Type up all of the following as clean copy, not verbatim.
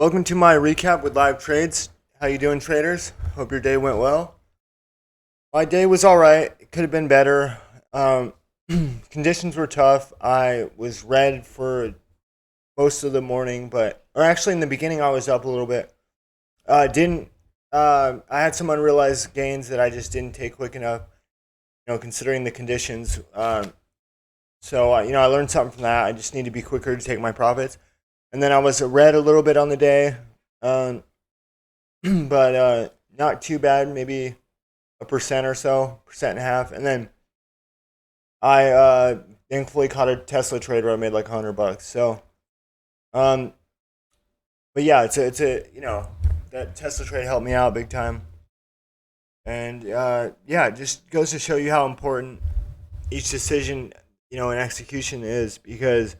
Welcome to my recap with live trades. How you doing, traders? Hope your day went well. My day was all right. It could have been better. Conditions were tough. I was red for most of the morning, or actually in the beginning I was up a little bit. Didn't I had some unrealized gains that I just didn't take quick enough. Considering the conditions. I learned something from that. I just need to be quicker to take my profits. And then I was red a little bit on the day, um, but not too bad. Maybe a percent or so, percent and a half. And then I thankfully caught a Tesla trade where I made like $100. So, um, but yeah, that Tesla trade helped me out big time. And yeah, it just goes to show you how important each decision, in execution is, because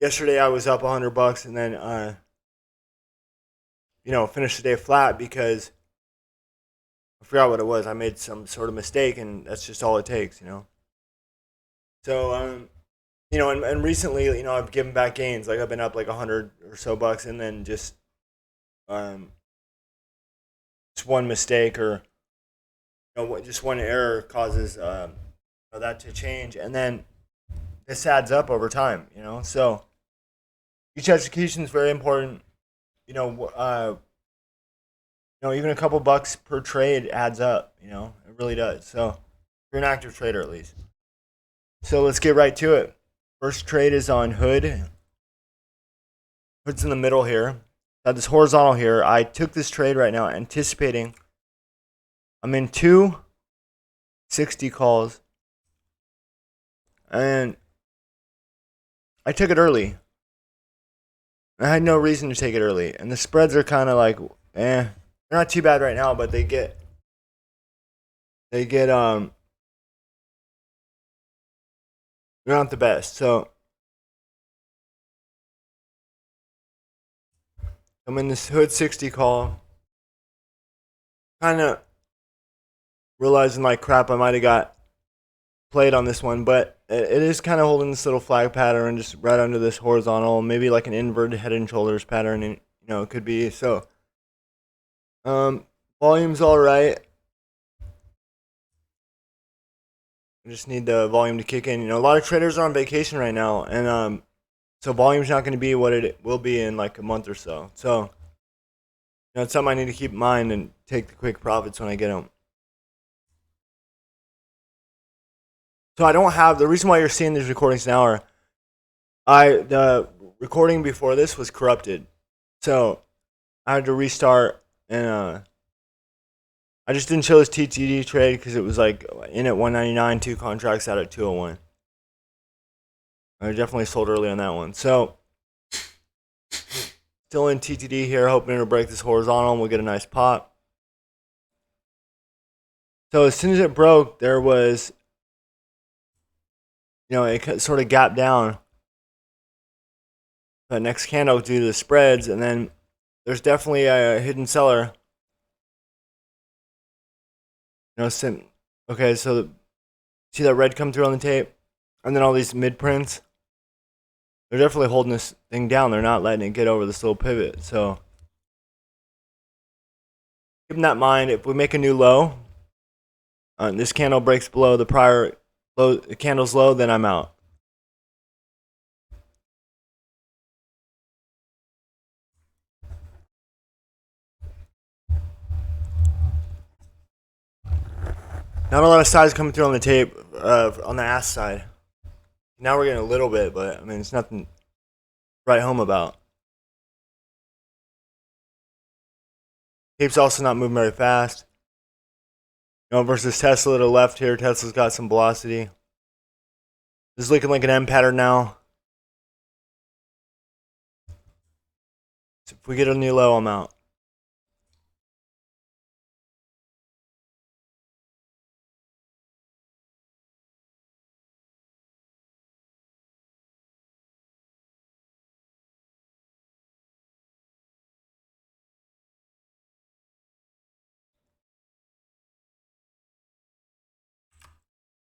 yesterday I was up $100 and then finished the day flat because I forgot what it was. I made some sort of mistake, and that's just all it takes. So and recently, I've given back gains. Like I've been up like 100 or so bucks, and then just one mistake or just one error causes that to change, and then this adds up over time. So each execution is very important. Even a couple bucks per trade adds up. It really does. So if you're an active trader, at least. So let's get right to it. First trade is on Hood. Hood's in the middle here. Got this horizontal here. I took this trade right now, anticipating. I'm in 260 calls, and I took it early. I had no reason to take it early, and the spreads are kind of like, they're not too bad right now, but they're not the best. So I'm in this Hood 60 call, kind of realizing like crap, I might have got played on this one, but it is kind of holding this little flag pattern just right under this horizontal, maybe like an inverted head and shoulders pattern, and it could be. So volume's all right. I just need the volume to kick in. A lot of traders are on vacation right now, and so volume's not going to be what it will be in like a month or so. So it's something I need to keep in mind and take the quick profits when I get them. So I don't have, the reason why you're seeing these recordings now are the recording before this was corrupted, so I had to restart, and I just didn't show this TTD trade because it was like in at 199, 2 contracts out at 201. I definitely sold early on that one. So still in TTD here, hoping to break this horizontal and we'll get a nice pop. So as soon as it broke, there was, it sort of gapped down. The next candle due to the spreads, and then there's definitely a hidden seller. Okay, so see that red come through on the tape, and then all these mid prints. They're definitely holding this thing down. They're not letting it get over this little pivot. So keep that in mind. If we make a new low, this candle breaks below the prior low, the candle's low, then I'm out. Not a lot of size coming through on the tape, on the ass side. Now we're getting a little bit, but I mean, it's nothing to write home about. Tape's also not moving very fast. Versus Tesla to the left here. Tesla's got some velocity. This is looking like an M pattern now. So if we get a new low, I'm out.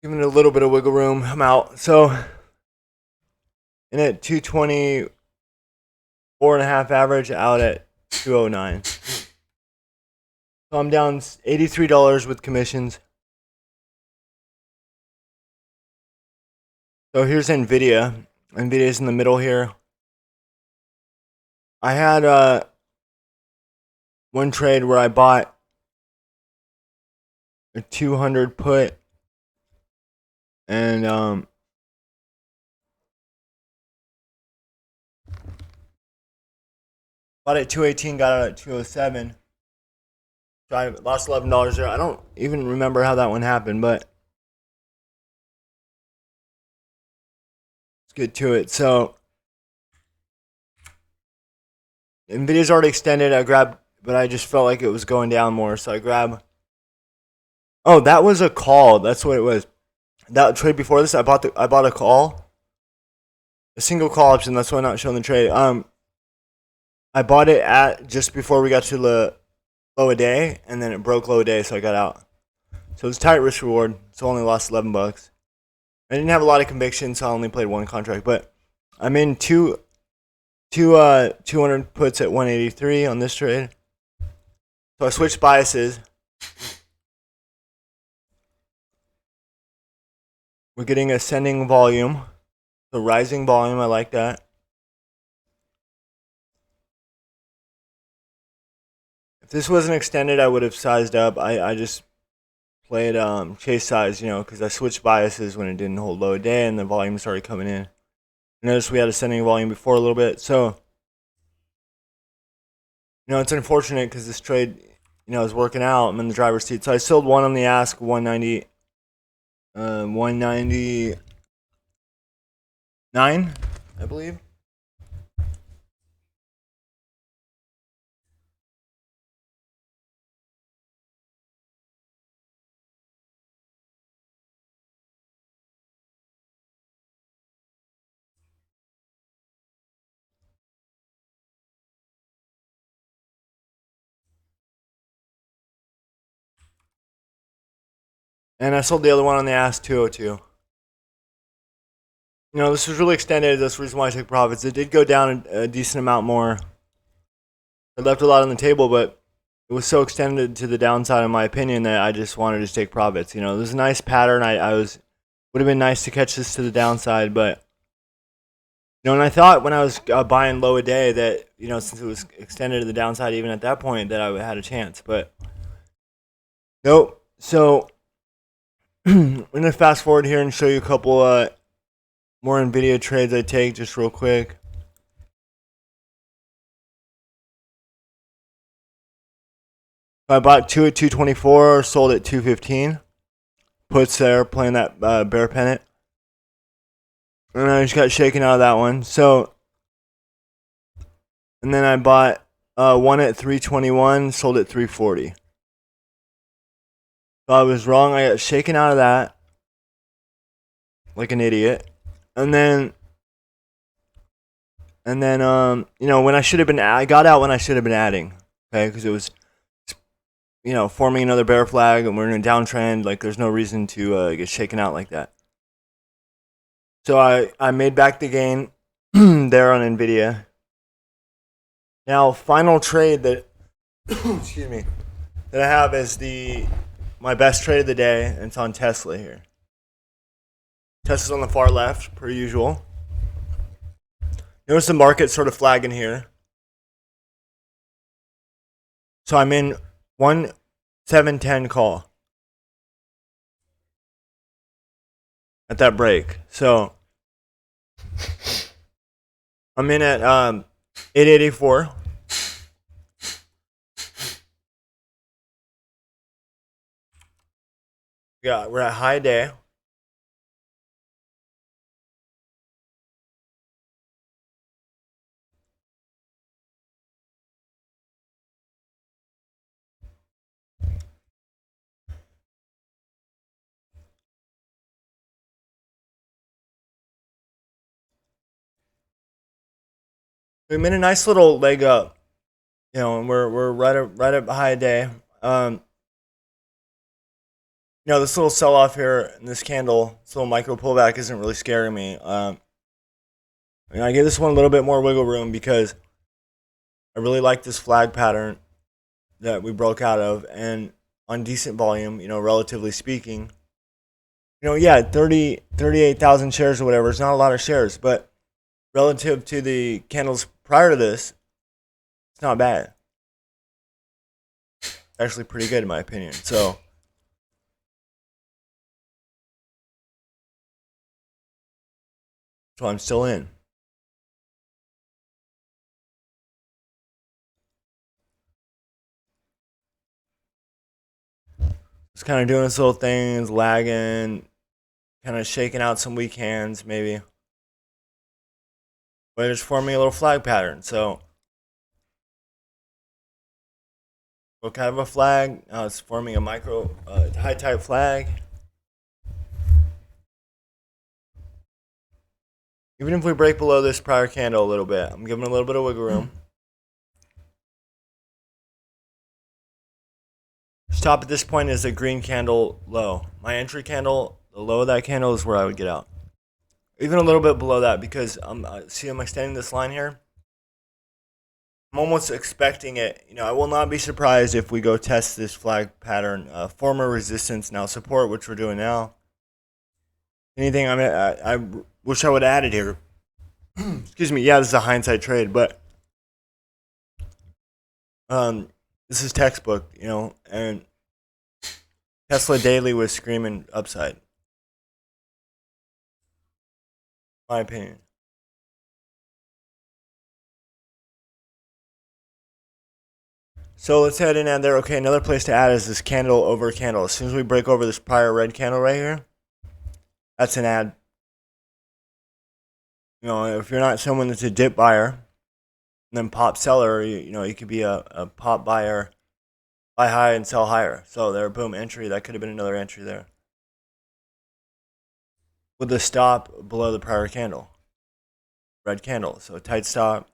Giving it a little bit of wiggle room, I'm out. So in at 220, 4.5 average out at 209. So I'm down $83 with commissions. So here's Nvidia. Nvidia's in the middle here. I had one trade where I bought a 200 put and bought it at 218, got it at 207. So I lost $11 there. I don't even remember how that one happened, but let's get to it. So Nvidia's already extended. I grabbed, but I just felt like it was going down more, so I grabbed. Oh, that was a call. That's what it was. That trade before this, I bought a call, a single call option. That's why I'm not showing the trade. I bought it at just before we got to the low a day, and then it broke low a day, so I got out. So it was tight risk reward. So I only lost $11. I didn't have a lot of conviction, so I only played one contract. But I'm in 200 puts at 183 on this trade. So I switched biases. We're getting ascending volume, so rising volume. I like that. If this wasn't extended, I would have sized up. I just played chase size, because I switched biases when it didn't hold low a day and the volume started coming in. Notice we had ascending volume before a little bit, so it's unfortunate because this trade, is working out. I'm in the driver's seat, so I sold one on the ask 199, I believe. And I sold the other one on the ask 202. This was really extended. That's the reason why I took profits. It did go down a decent amount more. I left a lot on the table, but it was so extended to the downside, in my opinion, that I just wanted to take profits. It was a nice pattern. Would have been nice to catch this to the downside, but and I thought when I was buying low a day that since it was extended to the downside, even at that point, that I had a chance, but nope. So I'm gonna fast forward here and show you a couple more Nvidia trades I take just real quick. I bought two at 224, sold at 215. Puts there, playing that bear pennant. And I just got shaken out of that one. So, and then I bought one at 321, sold at 340. So I was wrong. I got shaken out of that like an idiot. And then when I should have been, I got out when I should have been adding. Okay, because it was, forming another bear flag, and we're in a downtrend. Like, there's no reason to get shaken out like that. So I made back the gain there on Nvidia. Now, final trade that excuse me, that I have is my best trade of the day, and it's on Tesla here. Tesla's on the far left, per usual. Notice the market sort of flagging here. So I'm in 1,710 call at that break. So I'm in at 884. Yeah, we're at high day. We made a nice little leg up, and we're right at high day. This little sell off here in this candle, this little micro pullback isn't really scaring me. I give this one a little bit more wiggle room because I really like this flag pattern that we broke out of, and on decent volume, relatively speaking. Yeah, 38,000 shares or whatever. It's not a lot of shares, but relative to the candles prior to this, it's not bad. Actually, pretty good in my opinion. So, I'm still in. It's kind of doing its little things, lagging, kind of shaking out some weak hands, maybe. But it's forming a little flag pattern. So, what kind of a flag? It's forming a micro high type flag. Even if we break below this prior candle a little bit, I'm giving a little bit of wiggle room. Stop at this point is a green candle low. My entry candle, the low of that candle is where I would get out. Even a little bit below that, because I'm extending this line here. I'm almost expecting it. I will not be surprised if we go test this flag pattern. Former resistance, now support, which we're doing now. Anything I wish I would have added here. Excuse me. Yeah, this is a hindsight trade, but this is textbook, and Tesla Daily was screaming upside. My opinion. So let's head in and there. Okay, another place to add is this candle over candle. As soon as we break over this prior red candle right here, that's an add. If you're not someone that's a dip buyer, and then pop seller, you could be a pop buyer, buy high and sell higher. So there, boom, entry. That could have been another entry there. With the stop below the prior candle. Red candle. So tight stop.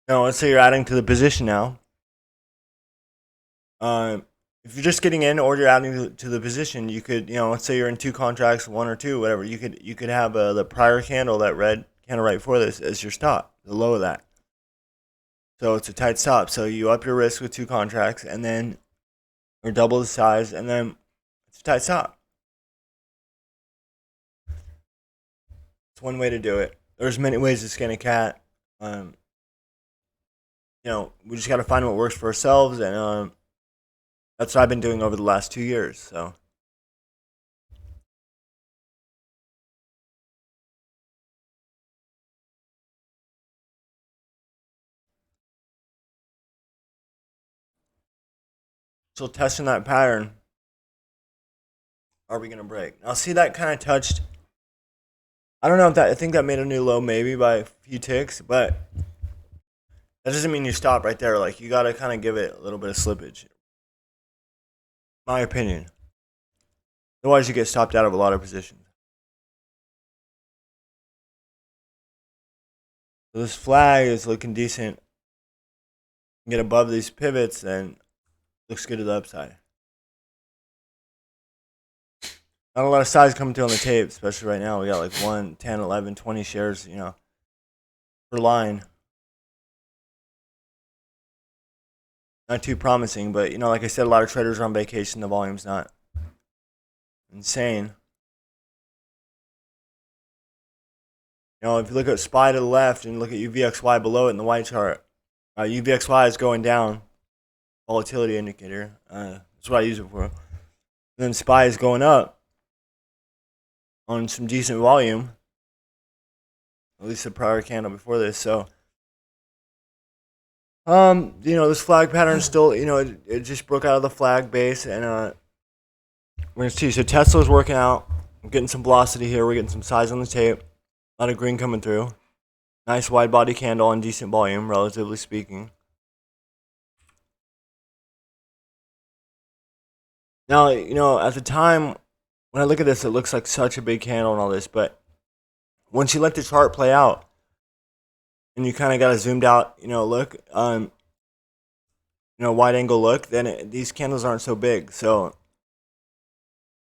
Now, let's say you're adding to the position now. If you're just getting in or you're adding to the position, you could, let's say you're in 2 contracts, 1 or 2, whatever. You could have the prior candle, that red candle right before this, as your stop, the low of that. So it's a tight stop. So you up your risk with 2 contracts, and then or double the size, and then it's a tight stop. It's one way to do it. There's many ways to skin a cat. We just got to find what works for ourselves, and that's what I've been doing over the last 2 years. So. So testing that pattern, are we going to break? Now, see, that kind of touched. I don't know if I think that made a new low maybe by a few ticks, but that doesn't mean you stop right there. Like, you got to kind of give it a little bit of slippage. My opinion. Otherwise, you get stopped out of a lot of positions. So this flag is looking decent. Get above these pivots, then looks good to the upside. Not a lot of size coming through on the tape, especially right now. We got like 1, 10, 11, 20 shares, per line. Not too promising, but, like I said, a lot of traders are on vacation. The volume's not insane. If you look at SPY to the left and look at UVXY below it in the white chart, UVXY is going down. Volatility indicator. That's what I use it for. And then SPY is going up on some decent volume. At least the prior candle before this. So, this flag pattern still, it just broke out of the flag base, and we're gonna see. So Tesla's working out. I'm getting some velocity here. We're getting some size on the tape. A lot of green coming through. Nice wide body candle on decent volume, relatively speaking. Now, at the time when I look at this, it looks like such a big candle and all this, but once you let the chart play out and you kind of got a zoomed out, look, wide angle look, then these candles aren't so big. So,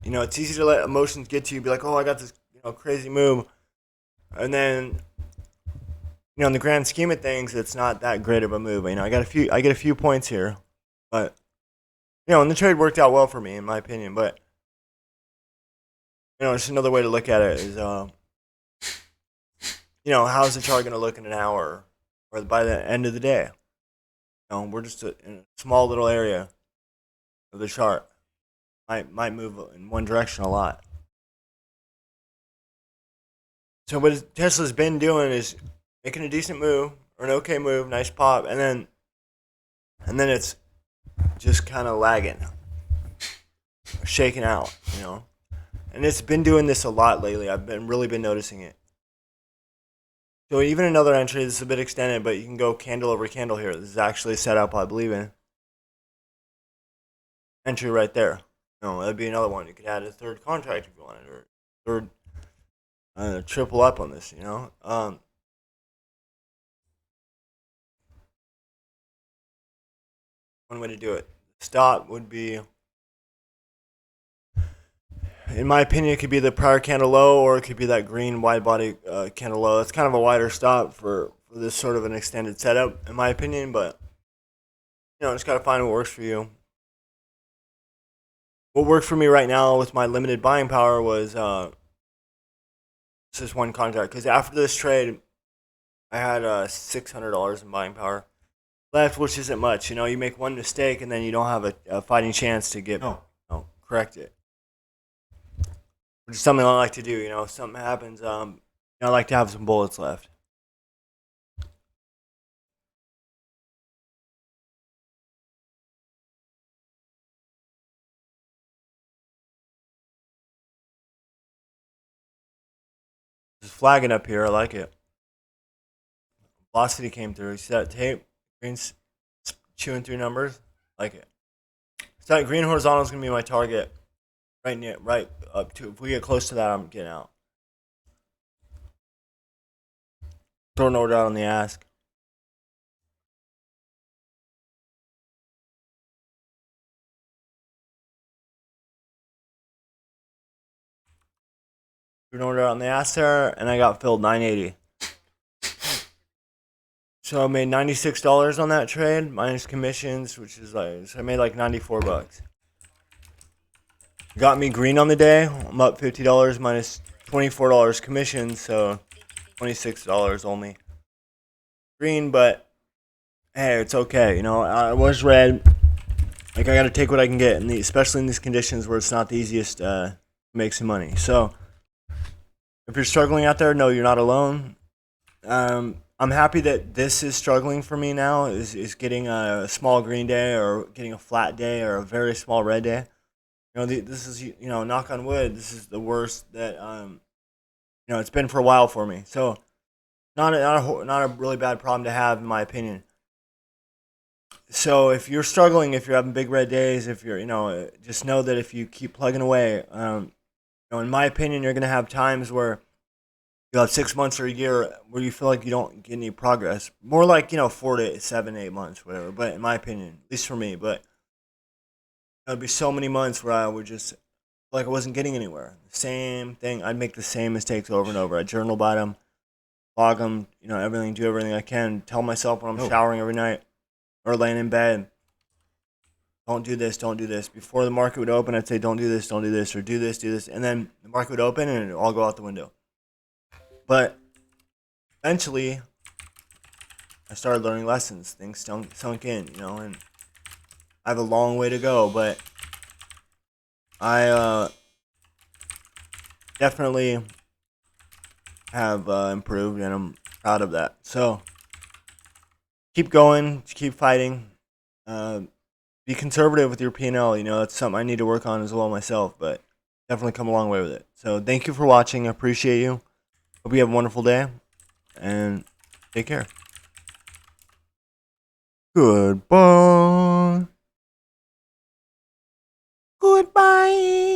it's easy to let emotions get to you, be like, oh, I got this, crazy move. And then in the grand scheme of things, it's not that great of a move. I get a few points here, but and the trade worked out well for me in my opinion. But it's another way to look at it is, how's the chart going to look in an hour or by the end of the day? We're just in a small little area of the chart. Might move in one direction a lot. So what Tesla's been doing is making a decent move or an okay move, nice pop, and then it's just kind of lagging, shaking out, And it's been doing this a lot lately. I've really been noticing it. So even another entry, this is a bit extended, but you can go candle over candle here. This is actually a setup I believe in. Entry right there. That'd be another one. You could add a third contract if you wanted, or third, triple up on this, One way to do it. Stop would be, in my opinion, it could be the prior candle low, or it could be that green wide body candle low. It's kind of a wider stop for this sort of an extended setup, in my opinion, but just got to find what works for you. What worked for me right now with my limited buying power was just one contract, because after this trade, I had $600 in buying power left, which isn't much. You make one mistake and then you don't have a fighting chance to correct it. Which is something I like to do. If something happens, I like to have some bullets left. Just flagging up here, I like it. Velocity came through. You see that tape? Green's chewing through numbers. Like it. So that green horizontal is gonna be my target. Right up to. If we get close to that, I'm getting out. Throw an order out on the ask. Threw an order out on the ask there, and I got filled 980. So I made $96 on that trade minus commissions, which is so I made like $94. Got me green on the day. I'm up $50 minus $24 commission, so $26 only green. But hey, it's okay. I was red. Like, I got to take what I can get, especially in these conditions where it's not the easiest to make some money. So if you're struggling out there, no, you're not alone. I'm happy that this is struggling for me now, is getting a small green day or getting a flat day or a very small red day. This is, knock on wood, this is the worst that, it's been for a while for me. So not a really bad problem to have, in my opinion. So if you're struggling, if you're having big red days, if you're, just know that if you keep plugging away, in my opinion, you're going to have times where you'll have 6 months or a year where you feel like you don't get any progress. More like, 4 to 7, 8 months, whatever. But in my opinion, at least for me, but there'd be so many months where I would just feel like I wasn't getting anywhere. Same thing. I'd make the same mistakes over and over. I'd journal about them, log them, do everything I can. Tell myself when I'm showering every night or laying in bed, don't do this, don't do this. Before the market would open, I'd say, don't do this, or do this. And then the market would open and it'd all go out the window. But eventually, I started learning lessons. Things sunk in, and I have a long way to go, but I definitely have improved, and I'm proud of that. So keep going, keep fighting. Be conservative with your P&L. That's something I need to work on as well myself, but definitely come a long way with it. So thank you for watching. I appreciate you. Hope you have a wonderful day, and take care. Goodbye. Goodbye.